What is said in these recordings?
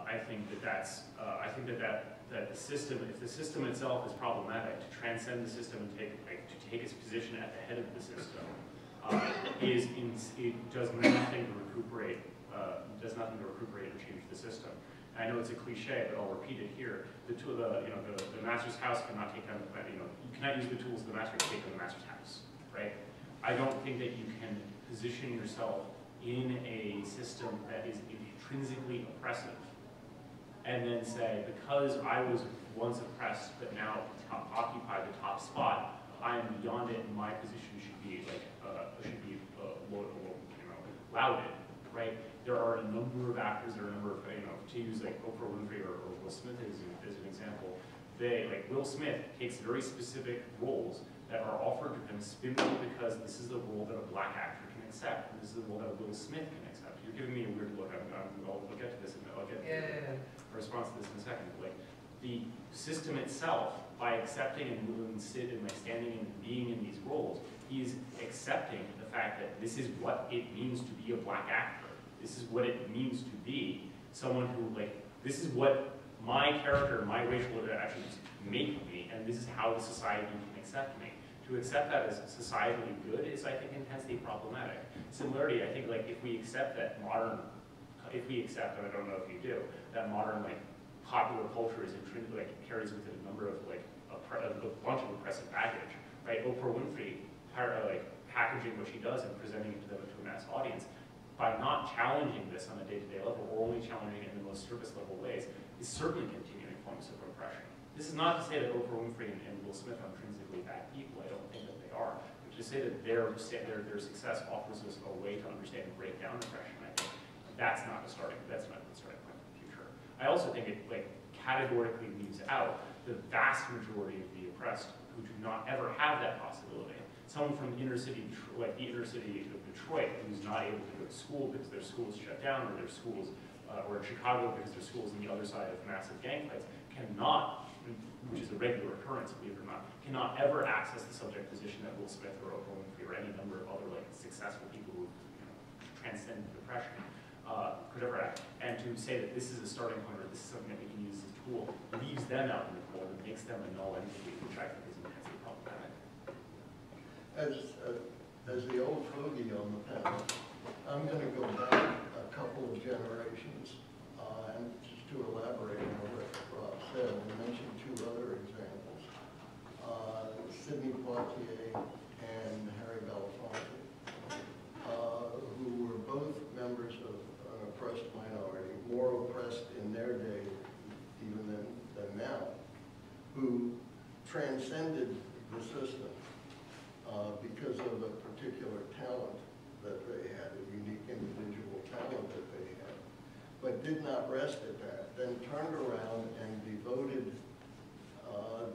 I think that that the system, if the system itself is problematic, to transcend the system and take its position at the head of the system it does nothing to recuperate or change the system. And I know it's a cliche, but I'll repeat it here. The master's house cannot take down the, you cannot use the tools of the master to take down the master's house, right? I don't think that you can position yourself in a system that is intrinsically oppressive and then say, because I was once oppressed but now occupy the top spot, I am beyond it and my position should be lauded, right? There are a number of actors, there are a number of, to use like Oprah Winfrey or Will Smith as an example, Will Smith takes very specific roles that are offered to him simply because this is the role that a black actor can accept, and this is the role that Will Smith can accept. You're giving me a weird look. I'll get to this, and I'll get to a response to this in a second. Like, the system itself, by accepting and moving and sitting and like standing and being in these roles, he's accepting the fact that this is what it means to be a black actor. This is what it means to be someone who, this is what my character, my racial attributes make me, and this is how the society can accept me. To accept that as societally good is, I think, intensely problematic. Similarly, I think, if we accept that and I don't know if you do, that modern, popular culture is intrinsically, carries with it a number of, a bunch of oppressive baggage, right? Oprah Winfrey, packaging what she does and presenting it to a mass audience, by not challenging this on a day-to-day level, or only challenging it in the most surface level ways, is certainly continuing forms of oppression. This is not to say that Oprah Winfrey and Will Smith are intrinsically bad people. I don't think that they are. But to say that their success offers us a way to understand and break down oppression, I think that's not the starting point for the future. I also think it categorically leaves out the vast majority of the oppressed who do not ever have that possibility. Someone from the inner city, the inner city of Detroit, who's not able to go to school because their school is shut down, or their schools, or in Chicago because their school's on the other side of massive gang fights, cannot, which is a regular occurrence, believe it or not, cannot ever access the subject position that Will Smith or Oprah Winfrey or any number of other successful people who transcend depression could ever act. And to say that this is a starting point, or this is something that we can use as a tool, leaves them out in the cold and makes them a null entity, which I think is intensely problematic. As the old fogey on the panel, I'm going to go back a couple of generations and just to elaborate on what Rob said. We mentioned two other examples, Sidney Poitier and Harry Belafonte, who were both members of an oppressed minority, more oppressed in their day even than now, who transcended the system because of a particular talent that they had, a unique individual talent that they had, but did not rest at that, then turned around and devoted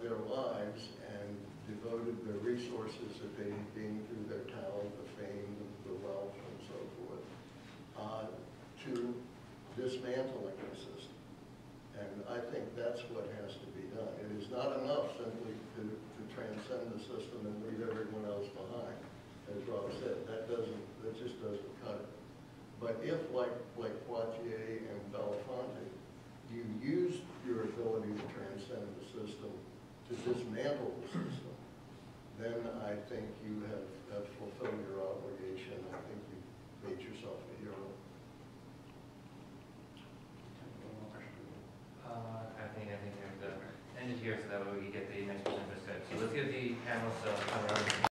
their lives and devoted their resources that they had gained through their talent, the fame, the wealth, and so forth, to dismantling the system. And I think that's what has to be done. It is not enough simply to transcend the system and leave everyone else behind. As Rob said, that just doesn't cut it. But if, like Poitier and Belafonte, you use your ability to transcend the system to dismantle the system, then I think you have fulfilled your obligation. I think you've made yourself a hero. I think there's end it here so that way we can get the next presenter. So let's give the panelists a round of applause.